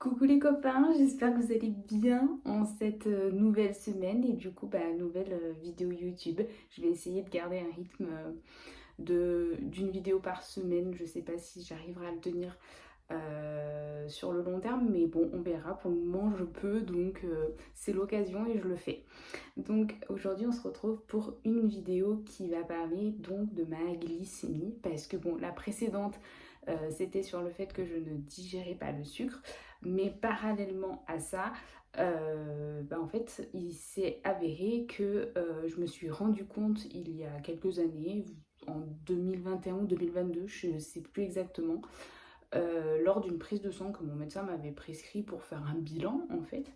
Coucou les copains, j'espère que vous allez bien en cette nouvelle semaine et du coup nouvelle vidéo YouTube. Je vais essayer de garder un rythme d'une vidéo par semaine. Je sais pas si j'arriverai à le tenir sur le long terme, mais bon, on verra. Pour le moment, je peux, donc c'est l'occasion et je le fais. Donc aujourd'hui, on se retrouve pour une vidéo qui va parler donc de ma glycémie, parce que bon, la précédente, c'était sur le fait que je ne digérais pas le sucre, mais parallèlement à ça, en fait, il s'est avéré que je me suis rendu compte il y a quelques années, en 2021 ou 2022, je ne sais plus exactement, lors d'une prise de sang que mon médecin m'avait prescrit pour faire un bilan en fait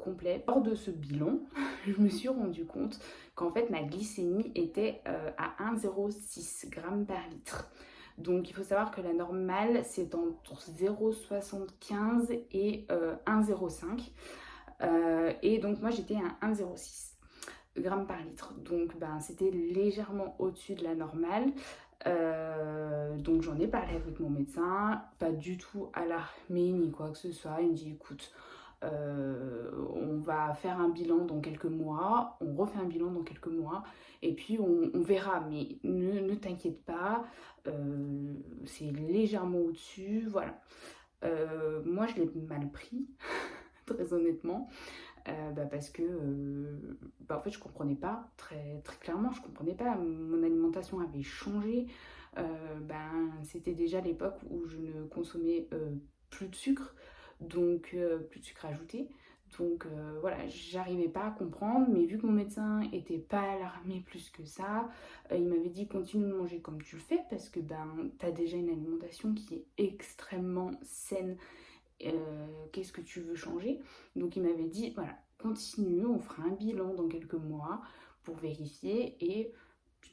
complet. Lors de ce bilan, je me suis rendu compte qu'en fait ma glycémie était à 1,06 g par litre. Donc il faut savoir que la normale c'est entre 0,75 et 1,05. Et donc moi j'étais à 1,06 g par litre. Donc c'était légèrement au-dessus de la normale. Donc j'en ai parlé avec mon médecin, pas du tout alarmé ni quoi que ce soit. Il me dit écoute, on va faire un bilan dans quelques mois, on refait un bilan dans quelques mois, et puis on verra, mais ne t'inquiète pas, c'est légèrement au-dessus, voilà. Moi je l'ai mal pris, très honnêtement, parce que en fait je comprenais pas, très clairement je comprenais pas, mon alimentation avait changé. C'était déjà l'époque où je ne consommais plus de sucre, donc plus de sucre ajouté. Donc voilà, j'arrivais pas à comprendre, mais vu que mon médecin était pas alarmé plus que ça, il m'avait dit continue de manger comme tu le fais parce que t'as déjà une alimentation qui est extrêmement saine. Qu'est-ce que tu veux changer? Donc il m'avait dit voilà, continue, on fera un bilan dans quelques mois pour vérifier et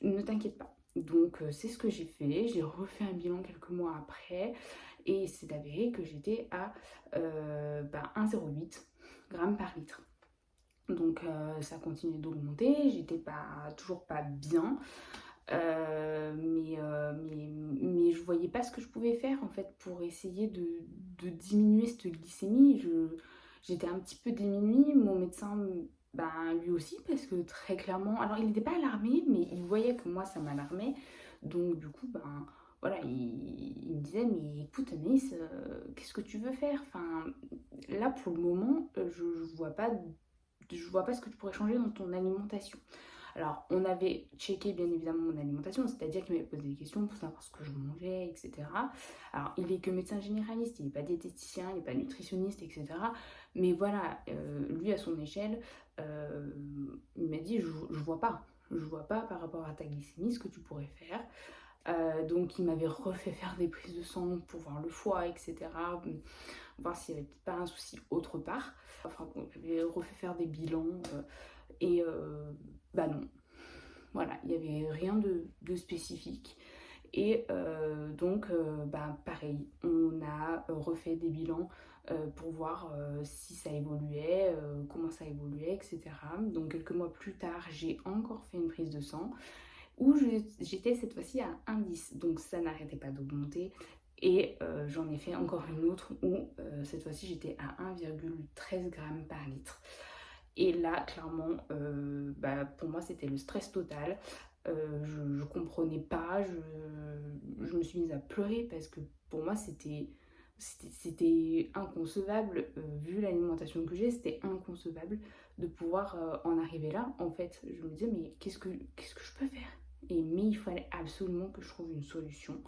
ne t'inquiète pas. Donc c'est ce que j'ai fait, j'ai refait un bilan quelques mois après et c'est avéré que j'étais à 1,08 g par litre. Donc ça continuait d'augmenter, j'étais toujours pas bien, mais je voyais pas ce que je pouvais faire en fait pour essayer de diminuer cette glycémie. J'étais un petit peu démunie, mon médecin lui aussi, parce que très clairement, alors il n'était pas alarmé, mais il voyait que moi ça m'alarmait, donc du coup voilà, il me disait mais écoute Anaïs, qu'est-ce que tu veux faire? Enfin là pour le moment, je vois pas ce que tu pourrais changer dans ton alimentation. Alors, on avait checké bien évidemment mon alimentation, c'est-à-dire qu'il m'avait posé des questions pour savoir ce que je mangeais, etc. Alors, il est que médecin généraliste, il n'est pas diététicien, il n'est pas nutritionniste, etc. Mais voilà, lui à son échelle, euh, il m'a dit je vois pas. Je vois pas par rapport à ta glycémie ce que tu pourrais faire. Donc, il m'avait refait faire des prises de sang pour voir le foie, etc. Voir s'il n'y avait pas un souci autre part. Enfin, on avait refait faire des bilans et non. Voilà, il n'y avait rien de spécifique. Et donc, pareil, on a refait des bilans pour voir si ça évoluait, comment ça évoluait, etc. Donc, quelques mois plus tard, j'ai encore fait une prise de sang où j'étais cette fois-ci à 1,10. Donc, ça n'arrêtait pas d'augmenter. Et j'en ai fait encore une autre où cette fois-ci j'étais à 1,13 g par litre. Et là, clairement, pour moi, c'était le stress total. Je comprenais pas, je me suis mise à pleurer parce que pour moi, c'était inconcevable, vu l'alimentation que j'ai, c'était inconcevable de pouvoir en arriver là. En fait, je me disais, mais qu'est-ce que je peux faire? Mais il fallait absolument que je trouve une solution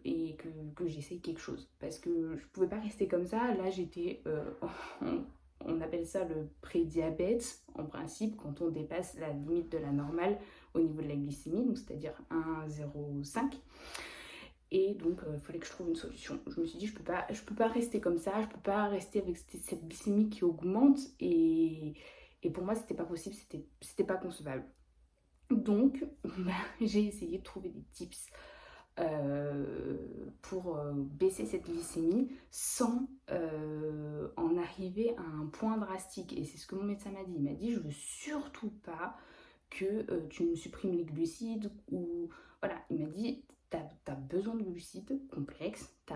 et que j'essaye quelque chose. Parce que je pouvais pas rester comme ça. Là, j'étais on appelle ça le prédiabète, en principe, quand on dépasse la limite de la normale au niveau de la glycémie, donc c'est-à-dire 1,05. Et donc, il fallait que je trouve une solution. Je me suis dit, je peux pas rester comme ça, je peux pas rester avec cette glycémie qui augmente. Et pour moi, c'était pas possible, c'était pas concevable. Donc, j'ai essayé de trouver des tips pour baisser cette glycémie sans en arriver à un point drastique. Et c'est ce que mon médecin m'a dit. Il m'a dit, je veux surtout pas que tu me supprimes les glucides ou voilà, il m'a dit t'as besoin de glucides complexes, tu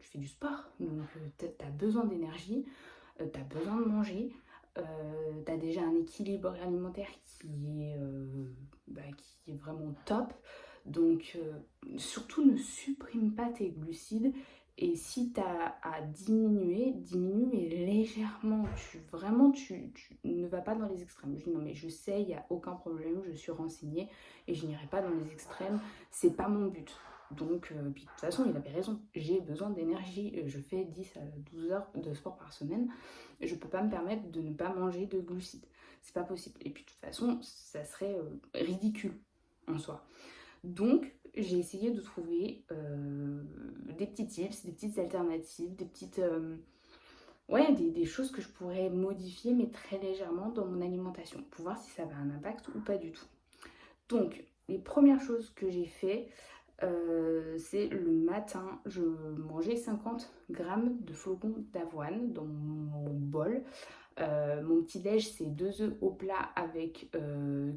fais du sport, donc t'as besoin d'énergie, t'as besoin de manger, t'as déjà un équilibre alimentaire qui est vraiment top. Donc surtout ne supprime pas tes glucides. Et si tu as à diminuer, diminue mais légèrement. Tu ne vas pas dans les extrêmes. Je dis non mais je sais, il n'y a aucun problème, je suis renseignée et je n'irai pas dans les extrêmes. C'est pas mon but. Donc, puis de toute façon, il avait raison. J'ai besoin d'énergie. Je fais 10 à 12 heures de sport par semaine. Je peux pas me permettre de ne pas manger de glucides. C'est pas possible. Et puis de toute façon, ça serait ridicule en soi. Donc, j'ai essayé de trouver des petits tips, des petites alternatives, des choses que je pourrais modifier, mais très légèrement dans mon alimentation, pour voir si ça avait un impact ou pas du tout. Donc, les premières choses que j'ai fait, c'est le matin, je mangeais 50 grammes de flocons d'avoine dans mon bol. Mon petit déj, c'est 2 œufs au plat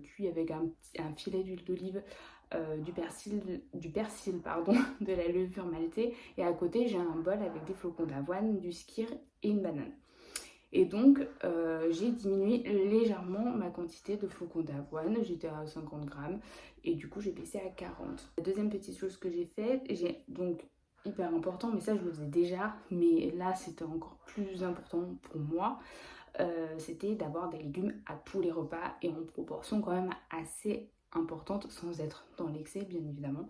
cuits avec un filet d'huile d'olive, du persil pardon, de la levure maltée, et à côté j'ai un bol avec des flocons d'avoine, du skyr et une banane. Et donc j'ai diminué légèrement ma quantité de flocons d'avoine, j'étais à 50 grammes et du coup j'ai baissé à 40. La deuxième petite chose que j'ai faite, j'ai donc hyper important, mais ça je le faisais déjà, mais là c'était encore plus important pour moi, c'était d'avoir des légumes à tous les repas et en proportion quand même assez importante, sans être dans l'excès bien évidemment,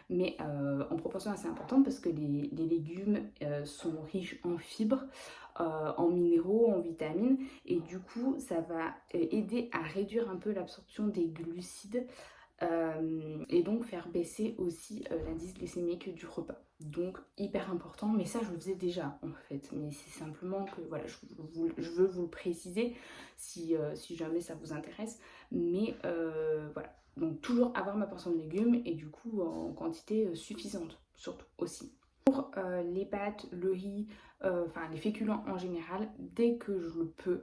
mais en proportion assez importante parce que les légumes sont riches en fibres, en minéraux, en vitamines, et du coup ça va aider à réduire un peu l'absorption des glucides, et donc faire baisser aussi l'indice glycémique du repas. Donc hyper important, mais ça je le faisais déjà en fait, mais c'est simplement que voilà, je veux vous le préciser si jamais ça vous intéresse, mais voilà, donc toujours avoir ma portion de légumes et du coup en quantité suffisante surtout aussi. Pour les pâtes, le riz, enfin les féculents en général, dès que je le peux,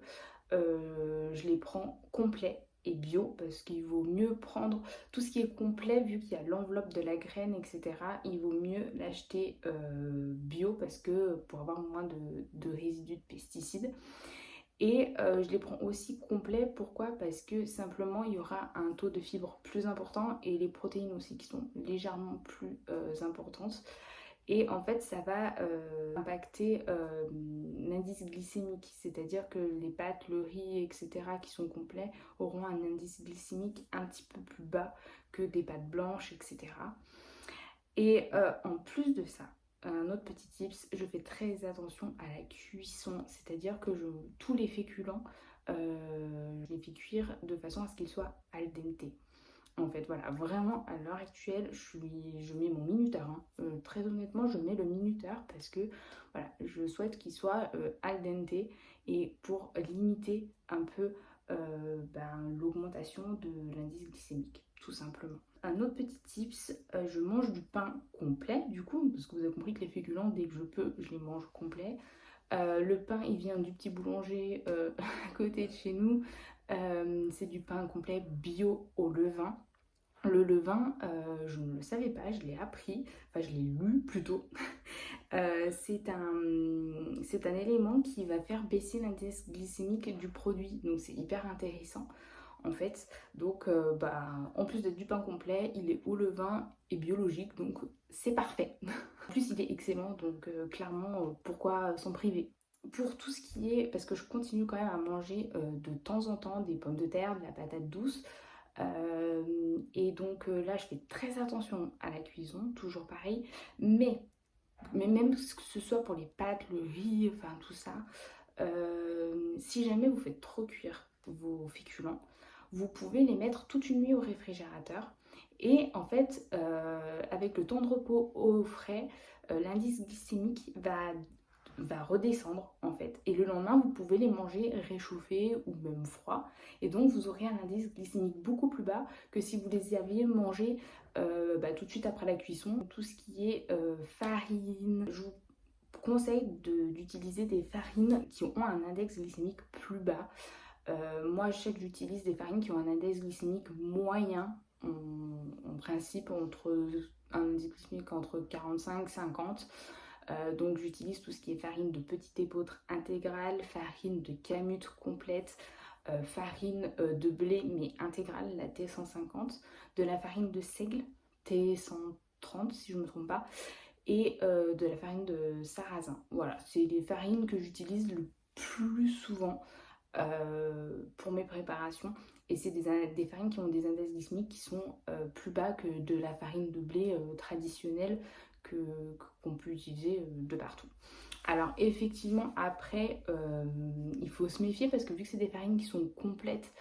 je les prends complets et bio, parce qu'il vaut mieux prendre tout ce qui est complet, vu qu'il y a l'enveloppe de la graine, etc. Il vaut mieux l'acheter bio, parce que pour avoir moins de résidus de pesticides. Et je les prends aussi complets, pourquoi? Parce que simplement il y aura un taux de fibres plus important et les protéines aussi qui sont légèrement plus importantes. Et en fait, ça va impacter l'indice glycémique, c'est-à-dire que les pâtes, le riz, etc., qui sont complets, auront un indice glycémique un petit peu plus bas que des pâtes blanches, etc. Et en plus de ça, un autre petit tips, je fais très attention à la cuisson, c'est-à-dire que tous les féculents, je les fais cuire de façon à ce qu'ils soient al dente. En fait, voilà, vraiment à l'heure actuelle, je mets mon minuteur, hein. Très honnêtement, je mets le minuteur parce que voilà, je souhaite qu'il soit al dente, et pour limiter un peu l'augmentation de l'indice glycémique, tout simplement. Un autre petit tips, je mange du pain complet du coup, parce que vous avez compris que les féculents, dès que je peux, je les mange complets. Le pain, il vient du petit boulanger à côté de chez nous. C'est du pain complet bio au levain. Le levain, je ne le savais pas, je l'ai appris, enfin je l'ai lu plutôt. C'est un élément qui va faire baisser l'indice glycémique du produit, donc c'est hyper intéressant en fait. Donc en plus d'être du pain complet, il est au levain et biologique, donc c'est parfait. En plus il est excellent, donc clairement pourquoi s'en priver. Pour tout ce qui est, parce que je continue quand même à manger de temps en temps des pommes de terre, de la patate douce, et donc là je fais très attention à la cuisson, toujours pareil, mais même que ce soit pour les pâtes, le riz, enfin tout ça, si jamais vous faites trop cuire vos féculents, vous pouvez les mettre toute une nuit au réfrigérateur, et en fait avec le temps de repos au frais, l'indice glycémique va redescendre en fait, et le lendemain vous pouvez les manger réchauffés ou même froids, et donc vous aurez un indice glycémique beaucoup plus bas que si vous les aviez mangés tout de suite après la cuisson. Tout ce qui est farine, je vous conseille d'utiliser des farines qui ont un index glycémique plus bas. Moi je sais que j'utilise des farines qui ont un index glycémique moyen en principe un indice glycémique entre 45 et 50. Donc j'utilise tout ce qui est farine de petite épeautre intégrale, farine de camute complète, farine de blé mais intégrale, la T150, de la farine de seigle, T130 si je ne me trompe pas, et de la farine de sarrasin. Voilà, c'est les farines que j'utilise le plus souvent pour mes préparations. Et c'est des farines qui ont des indices glycémiques qui sont plus bas que de la farine de blé traditionnelle qu'on peut utiliser de partout. Alors effectivement, après, il faut se méfier parce que vu que c'est des farines qui sont complètes,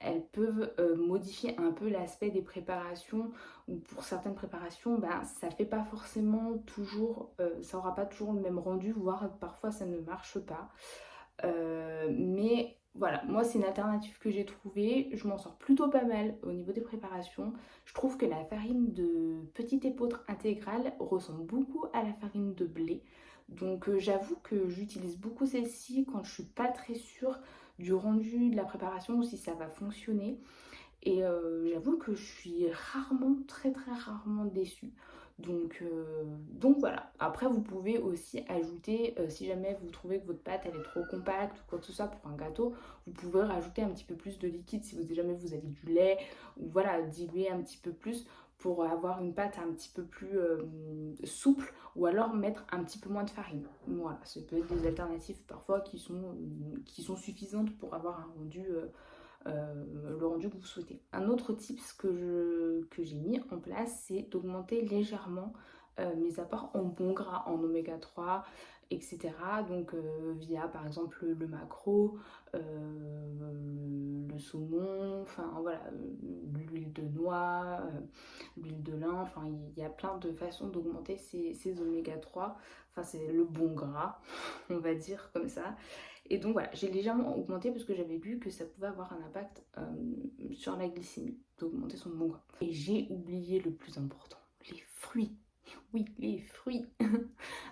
elles peuvent modifier un peu l'aspect des préparations, ou pour certaines préparations, ben, ça fait pas forcément toujours, ça aura pas toujours le même rendu, voire parfois ça ne marche pas. Mais voilà, moi c'est une alternative que j'ai trouvée, je m'en sors plutôt pas mal au niveau des préparations. Je trouve que la farine de petite épeautre intégrale ressemble beaucoup à la farine de blé. Donc j'avoue que j'utilise beaucoup celle-ci quand je suis pas très sûre du rendu de la préparation ou si ça va fonctionner. Et j'avoue que je suis rarement, très très rarement déçue. Donc voilà. Après, vous pouvez aussi ajouter, si jamais vous trouvez que votre pâte elle est trop compacte ou quoi que ce soit pour un gâteau, vous pouvez rajouter un petit peu plus de liquide si jamais vous avez du lait, ou voilà, diluer un petit peu plus pour avoir une pâte un petit peu plus souple, ou alors mettre un petit peu moins de farine. Voilà, ça peut être des alternatives parfois qui sont suffisantes pour avoir un rendu le rendu que vous souhaitez. Un autre tips que j'ai mis en place, c'est d'augmenter légèrement mes apports en bons gras, en oméga 3, etc. Donc via par exemple le maquereau, le saumon, enfin voilà, l'huile de noix, l'huile de lin, enfin il y a plein de façons d'augmenter ces oméga 3, enfin c'est le bon gras, on va dire comme ça. Et donc voilà, j'ai légèrement augmenté parce que j'avais vu que ça pouvait avoir un impact sur la glycémie, d'augmenter son bon gras. Et j'ai oublié le plus important, les fruits. Oui, les fruits.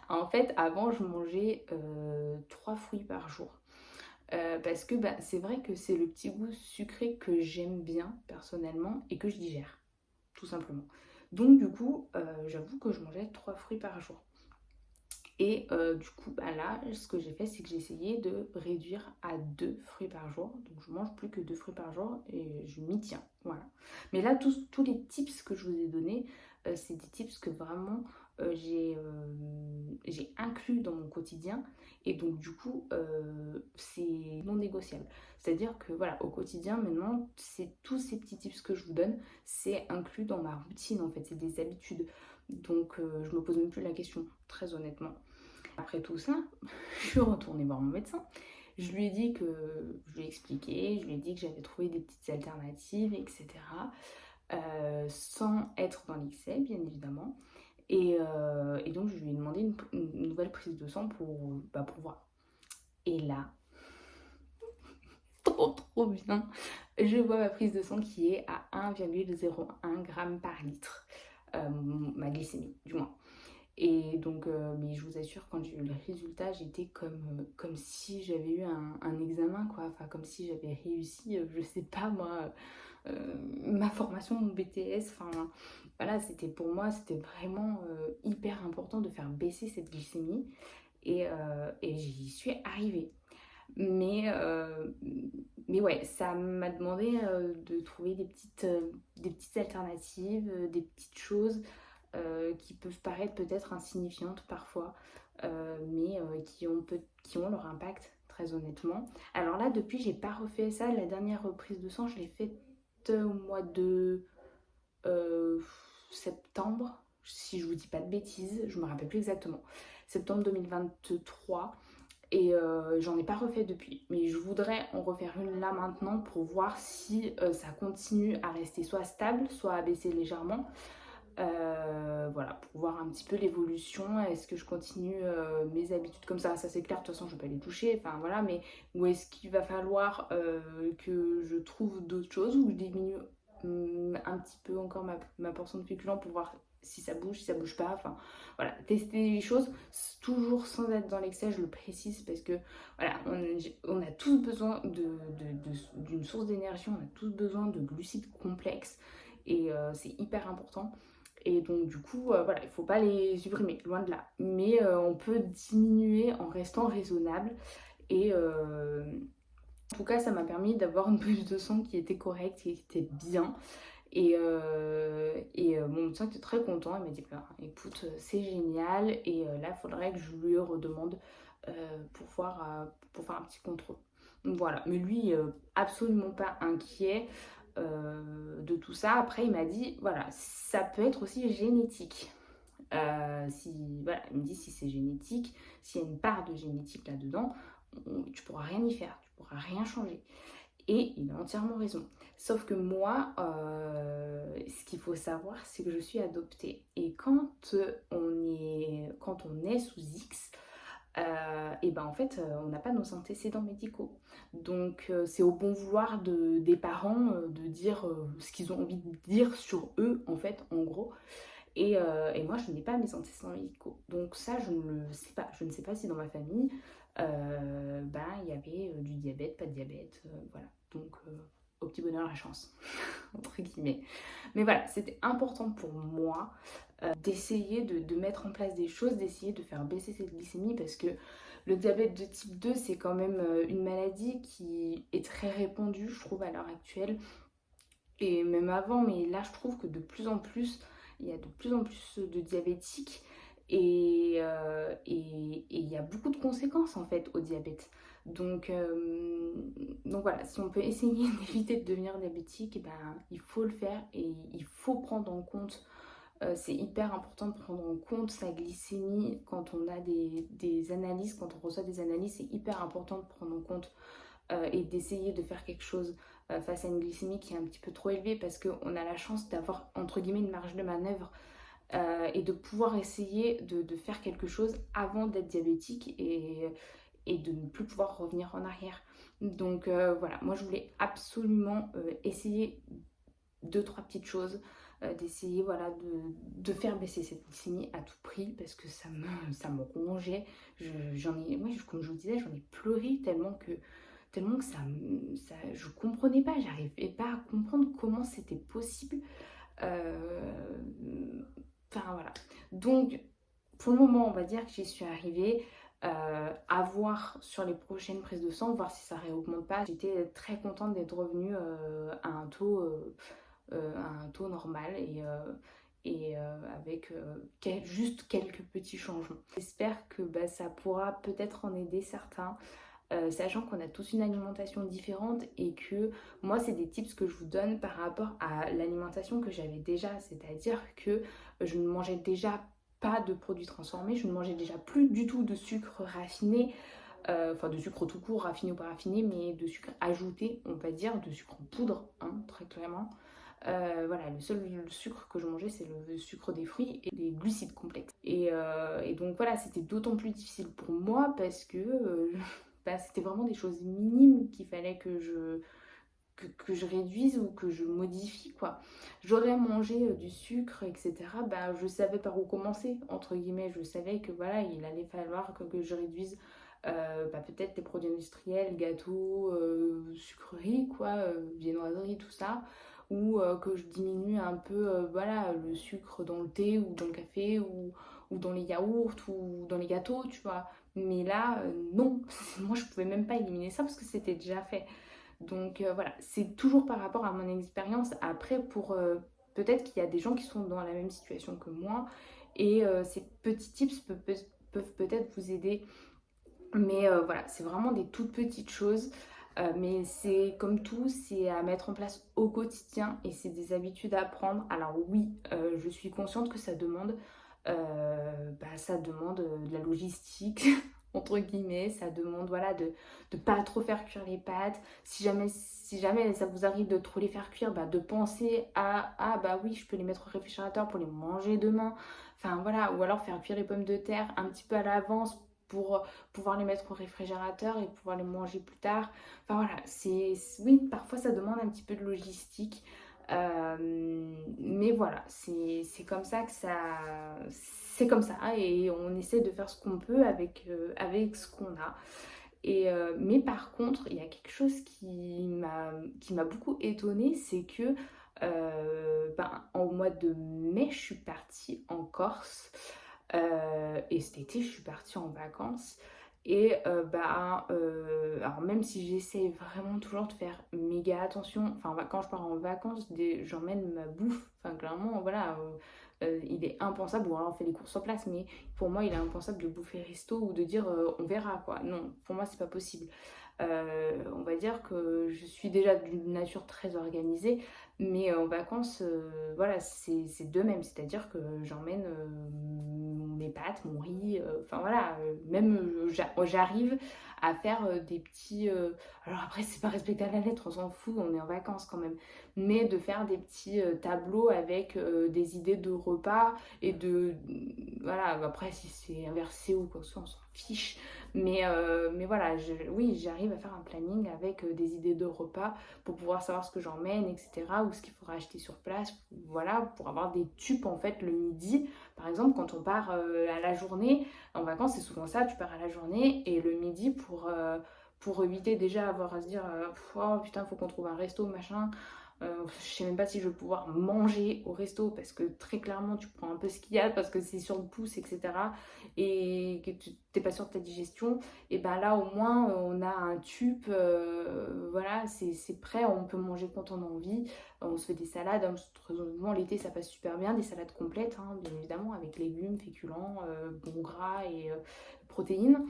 En fait, avant, je mangeais 3 fruits par jour. Parce que bah, c'est vrai que c'est le petit goût sucré que j'aime bien personnellement et que je digère, tout simplement. Donc du coup, j'avoue que je mangeais 3 fruits par jour. Et du coup, bah là, ce que j'ai fait, c'est que j'ai essayé de réduire à 2 fruits par jour. Donc je mange plus que 2 fruits par jour et je m'y tiens. Voilà. Mais là, tous les tips que je vous ai donnés, c'est des tips que vraiment j'ai inclus dans mon quotidien. Et donc du coup, c'est non négociable. C'est-à-dire que voilà, au quotidien, maintenant, c'est tous ces petits tips que je vous donne, c'est inclus dans ma routine en fait. C'est des habitudes. Donc je me pose même plus la question, très honnêtement. Après tout ça, je suis retournée voir mon médecin. Je lui ai expliqué, je lui ai dit que j'avais trouvé des petites alternatives, etc. Sans être dans l'excès, bien évidemment. Et donc, je lui ai demandé une nouvelle prise de sang pour voir. Et là, trop bien, je vois ma prise de sang qui est à 1,01 g par litre. Ma glycémie, du moins. Et donc, mais je vous assure, quand j'ai eu le résultat, j'étais comme si j'avais eu un examen, quoi. Enfin, comme si j'avais réussi, je sais pas moi, ma formation, mon BTS. Enfin, voilà, pour moi, c'était vraiment hyper important de faire baisser cette glycémie. Et j'y suis arrivée. Mais ouais, ça m'a demandé de trouver des petites alternatives, des petites choses qui peuvent paraître peut-être insignifiantes parfois, mais qui ont leur impact, très honnêtement. Alors là, depuis, j'ai pas refait ça. La dernière reprise de sang, je l'ai faite au mois de septembre, si je vous dis pas de bêtises, je me rappelle plus exactement. Septembre 2023. Et j'en ai pas refait depuis, mais je voudrais en refaire une là maintenant pour voir si ça continue à rester soit stable, soit à baisser légèrement. Voilà, pour voir un petit peu l'évolution. Est-ce que je continue mes habitudes comme ça c'est clair, de toute façon je vais pas les toucher, enfin voilà, mais ou est-ce qu'il va falloir que je trouve d'autres choses, ou je diminue un petit peu encore ma portion de féculents pour voir si ça bouge pas, enfin voilà, tester les choses toujours sans être dans l'excès, je le précise parce que voilà, on a tous besoin d'une source d'énergie, on a tous besoin de glucides complexes et c'est hyper important. Et donc du coup, voilà, il ne faut pas les supprimer, loin de là. Mais on peut diminuer en restant raisonnable et en tout cas, ça m'a permis d'avoir une prise de sang qui était correcte, qui était bien. Et mon médecin était très content. Il m'a dit bah, écoute, c'est génial. Et là, il faudrait que je lui redemande pour faire un petit contrôle. Donc voilà. Mais lui, absolument pas inquiet de tout ça. Après, il m'a dit voilà, ça peut être aussi génétique. Voilà, il me dit si c'est génétique, s'il y a une part de génétique là-dedans, tu pourras rien y faire, tu pourras rien changer. Et il a entièrement raison. Sauf que moi, ce qu'il faut savoir, c'est que je suis adoptée. Et quand on est sous X, et ben en fait, on n'a pas nos antécédents médicaux. Donc c'est au bon vouloir des parents de dire ce qu'ils ont envie de dire sur eux, en fait, en gros. Et moi, je n'ai pas mes antécédents médicaux. Donc ça, je ne le sais pas. Je ne sais pas si dans ma famille, il y avait du diabète, pas de diabète, voilà. Donc, au petit bonheur, la chance, entre guillemets. Mais voilà, c'était important pour moi d'essayer de mettre en place des choses, d'essayer de faire baisser cette glycémie parce que le diabète de type 2, c'est quand même une maladie qui est très répandue, je trouve, à l'heure actuelle. Et même avant, mais là, je trouve que de plus en plus, il y a de plus en plus de diabétiques et il y a beaucoup de conséquences en fait au diabète. Donc voilà, si on peut essayer d'éviter de devenir diabétique, eh ben, il faut le faire et il faut prendre en compte, c'est hyper important de prendre en compte sa glycémie quand on a des analyses, quand on reçoit des analyses, c'est hyper important de prendre en compte et d'essayer de faire quelque chose face à une glycémie qui est un petit peu trop élevée parce qu'on a la chance d'avoir entre guillemets une marge de manœuvre et de pouvoir essayer de faire quelque chose avant d'être diabétique et de ne plus pouvoir revenir en arrière. Donc voilà, moi je voulais absolument essayer deux, trois petites choses, d'essayer voilà, de faire baisser cette glycémie à tout prix parce que ça me rongeait. Comme je vous disais, j'en ai pleuré tellement que je comprenais pas, j'arrivais pas à comprendre comment c'était possible. Enfin voilà. Donc pour le moment, on va dire que j'y suis arrivée. À voir sur les prochaines prises de sang, voir si ça réaugmente pas. J'étais très contente d'être revenue à un taux normal et avec juste quelques petits changements. J'espère que ça pourra peut-être en aider certains. Sachant qu'on a tous une alimentation différente et que moi c'est des tips que je vous donne par rapport à l'alimentation que j'avais déjà, c'est-à-dire que je ne mangeais déjà pas de produits transformés, je ne mangeais déjà plus du tout de sucre raffiné, enfin de sucre tout court, raffiné ou pas raffiné, mais de sucre ajouté, on va dire, de sucre en poudre, hein, très clairement. Voilà, le seul sucre que je mangeais, c'est le sucre des fruits et des glucides complexes. Et donc voilà, c'était d'autant plus difficile pour moi parce que c'était vraiment des choses minimes qu'il fallait que je réduise ou que je modifie, quoi. J'aurais mangé du sucre, etc. Je savais par où commencer, entre guillemets. Je savais que voilà, il allait falloir que je réduise peut-être les produits industriels, gâteaux, sucreries, quoi, viennoiseries, tout ça. Ou que je diminue un peu voilà, le sucre dans le thé ou dans le café ou dans les yaourts ou dans les gâteaux, tu vois. Mais là, non, moi je pouvais même pas éliminer ça parce que c'était déjà fait. Donc voilà, c'est toujours par rapport à mon expérience. Après, peut-être qu'il y a des gens qui sont dans la même situation que moi et ces petits tips peuvent peut-être vous aider. Mais voilà, c'est vraiment des toutes petites choses. Mais c'est comme tout, c'est à mettre en place au quotidien et c'est des habitudes à prendre. Alors oui, je suis consciente que ça demande de la logistique, entre guillemets. Ça demande voilà, de ne pas trop faire cuire les pâtes. Si jamais ça vous arrive de trop les faire cuire, de penser à ah bah oui, je peux les mettre au réfrigérateur pour les manger demain. Enfin voilà, ou alors faire cuire les pommes de terre un petit peu à l'avance pour pouvoir les mettre au réfrigérateur et pouvoir les manger plus tard. Enfin voilà, oui, parfois ça demande un petit peu de logistique. Mais voilà, c'est comme ça que ça... C'est comme ça et on essaie de faire ce qu'on peut avec ce qu'on a. Mais par contre, il y a quelque chose qui m'a beaucoup étonnée, c'est que au mois de mai, je suis partie en Corse. Et cet été, je suis partie en vacances. Alors même si j'essaie vraiment toujours de faire méga attention, enfin quand je pars en vacances, j'emmène ma bouffe. Enfin clairement, voilà, il est impensable, ou alors on fait les courses sur place, mais pour moi, il est impensable de bouffer resto ou de dire on verra quoi. Non, pour moi, c'est pas possible. On va dire que je suis déjà d'une nature très organisée, mais en vacances, voilà, c'est de même. C'est-à-dire que j'emmène mes pâtes, mon riz, enfin voilà, même j'arrive à faire des petits. Alors après, c'est pas respecté à la lettre, on s'en fout, on est en vacances quand même. Mais de faire des petits tableaux avec des idées de repas et de. Voilà, après, si c'est inversé ou quoi que ce soit, on s'en fiche. Mais voilà, oui, j'arrive à faire un planning avec des idées de repas pour pouvoir savoir ce que j'emmène, etc. Ou ce qu'il faudra acheter sur place, voilà, pour avoir des tubes en fait le midi. Par exemple, quand on part à la journée, en vacances, c'est souvent ça, tu pars à la journée et le midi pour éviter déjà avoir à se dire oh putain, faut qu'on trouve un resto, machin. Je sais même pas si je vais pouvoir manger au resto parce que très clairement tu prends un peu ce qu'il y a parce que c'est sur le pouce, etc. Et que tu n'es pas sûr de ta digestion. Et ben là au moins on a un tube, voilà, c'est prêt, on peut manger quand on a envie. On se fait des salades, hein, honnêtement, l'été ça passe super bien, des salades complètes, hein, bien évidemment, avec légumes, féculents, bons gras et protéines.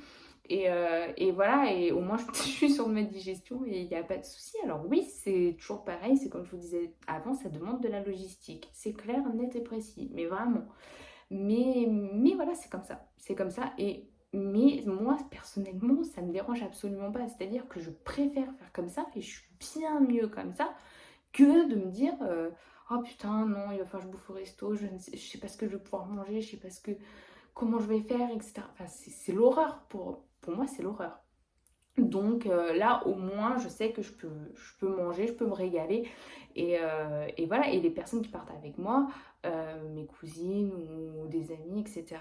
Et voilà, et au moins je suis sur ma digestion et il n'y a pas de souci. Alors oui, c'est toujours pareil, c'est comme je vous disais avant, ça demande de la logistique. C'est clair, net et précis, mais vraiment. Mais voilà, c'est comme ça. C'est comme ça. Mais moi, personnellement, ça ne me dérange absolument pas. C'est-à-dire que je préfère faire comme ça et je suis bien mieux comme ça que de me dire oh putain, non, il va falloir que je bouffe au resto, je sais pas ce que je vais pouvoir manger, je sais pas comment je vais faire, etc. Enfin, c'est l'horreur. Pour moi, c'est l'horreur. Donc là, au moins, je sais que je peux manger, je peux me régaler. Et voilà, et les personnes qui partent avec moi, mes cousines ou des amis, etc.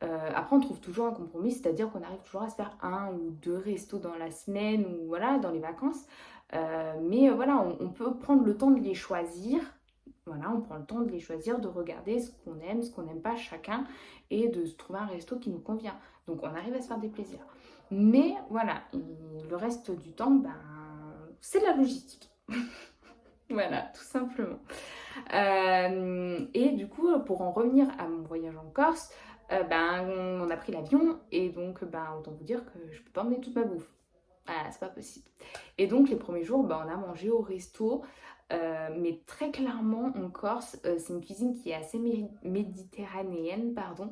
Après, on trouve toujours un compromis, c'est-à-dire qu'on arrive toujours à se faire un ou deux restos dans la semaine ou voilà, dans les vacances. Mais voilà, on peut prendre le temps de les choisir. Voilà, on prend le temps de les choisir, de regarder ce qu'on n'aime pas chacun et de se trouver un resto qui nous convient. Donc on arrive à se faire des plaisirs. Mais voilà, le reste du temps, ben, c'est de la logistique. Voilà, tout simplement. Et du coup, pour en revenir à mon voyage en Corse, on a pris l'avion et donc, autant vous dire que je peux pas emmener toute ma bouffe. Voilà, c'est pas possible. Et donc, les premiers jours, on a mangé au resto. Mais très clairement, en Corse, c'est une cuisine qui est assez méditerranéenne, pardon.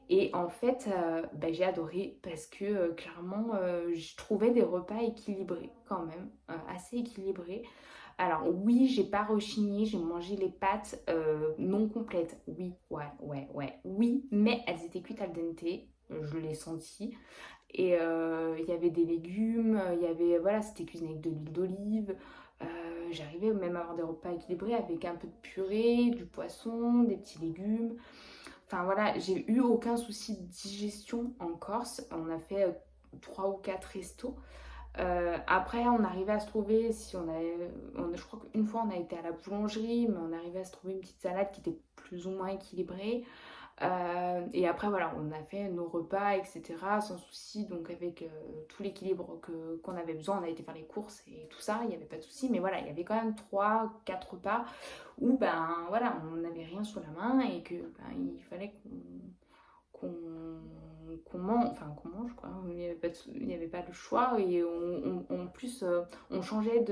Et en fait, j'ai adoré parce que clairement, je trouvais des repas équilibrés quand même, assez équilibrés. Alors oui, j'ai pas rechigné, j'ai mangé les pâtes non complètes. Oui, ouais, oui, mais elles étaient cuites al dente, je l'ai senti. Et il y avait des légumes, il y avait, voilà, c'était cuisiné avec de l'huile d'olive. J'arrivais même à avoir des repas équilibrés avec un peu de purée, du poisson, des petits légumes. Enfin voilà, j'ai eu aucun souci de digestion en Corse. On a fait 3 ou 4 restos. Après, on arrivait à se trouver, si on avait, je crois qu'une fois on a été à la boulangerie, mais on arrivait à se trouver une petite salade qui était plus ou moins équilibrée. Et après, voilà, on a fait nos repas, etc. sans souci, donc avec tout l'équilibre qu'on avait besoin. On a été faire les courses et tout ça, il n'y avait pas de souci. Mais voilà, il y avait quand même 3, 4 repas où, voilà, on n'avait rien sous la main et que il fallait qu'on mange, quoi. Il n'y avait pas le choix. Et en plus, on changeait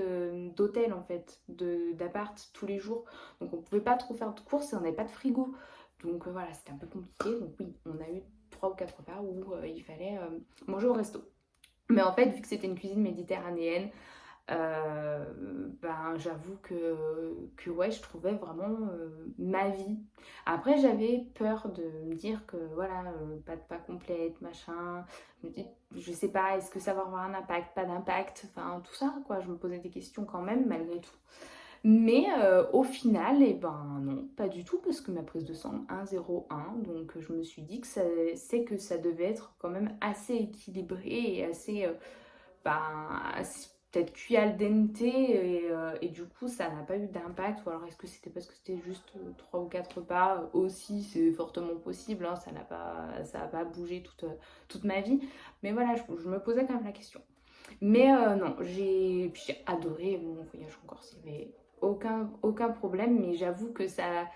d'hôtel, en fait, d'appart tous les jours. Donc, on pouvait pas trop faire de courses et on n'avait pas de frigo. Donc voilà, c'était un peu compliqué. Donc oui, on a eu 3 ou 4 repas où il fallait manger au resto. Mais en fait, vu que c'était une cuisine méditerranéenne, j'avoue que ouais, je trouvais vraiment ma vie. Après, j'avais peur de me dire que voilà, pas complète, machin. Je me dis, je sais pas, est-ce que ça va avoir un impact, pas d'impact, enfin tout ça, quoi. Je me posais des questions quand même, malgré tout. Mais au final, et ben non, pas du tout, parce que ma prise de sang 1,01, donc je me suis dit que c'est que ça devait être quand même assez équilibré et assez, peut-être cuit al dente, et du coup ça n'a pas eu d'impact. Ou alors est-ce que c'était parce que c'était juste 3 ou 4 repas aussi, c'est fortement possible, hein, ça n'a pas bougé toute ma vie. Mais voilà, je me posais quand même la question. Mais non, j'ai adoré mon voyage en Corse. Il n'y avait aucun problème, mais j'avoue que ça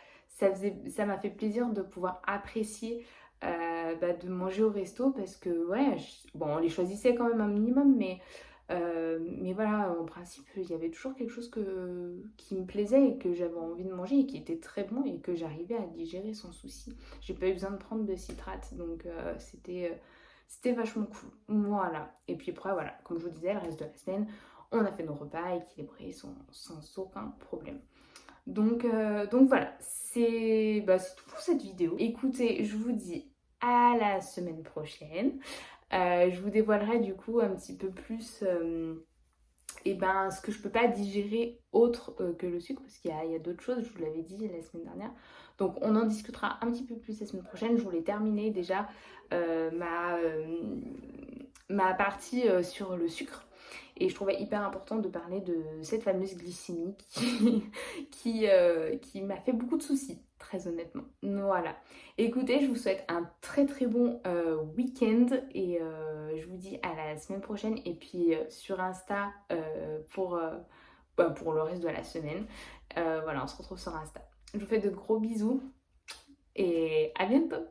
m'a fait plaisir de pouvoir apprécier de manger au resto parce que, ouais, bon, on les choisissait quand même un minimum, mais voilà, en principe, il y avait toujours quelque chose qui me plaisait et que j'avais envie de manger et qui était très bon et que j'arrivais à digérer sans souci. J'ai pas eu besoin de prendre de citrate, donc c'était vachement cool. Voilà. Et puis après, voilà, comme je vous disais, le reste de la semaine, on a fait nos repas équilibrés sans aucun problème. Donc voilà, c'est tout pour cette vidéo. Écoutez, je vous dis à la semaine prochaine. Je vous dévoilerai du coup un petit peu plus ce que je peux pas digérer autre que le sucre, parce qu'il y a d'autres choses, je vous l'avais dit la semaine dernière. Donc on en discutera un petit peu plus la semaine prochaine. Je voulais terminer déjà euh, ma, euh, ma partie sur le sucre. Et je trouvais hyper important de parler de cette fameuse glycémie qui m'a fait beaucoup de soucis, très honnêtement. Voilà. Écoutez, je vous souhaite un très très bon week-end et je vous dis à la semaine prochaine. Et puis sur Insta pour le reste de la semaine. Voilà, on se retrouve sur Insta. Je vous fais de gros bisous et à bientôt.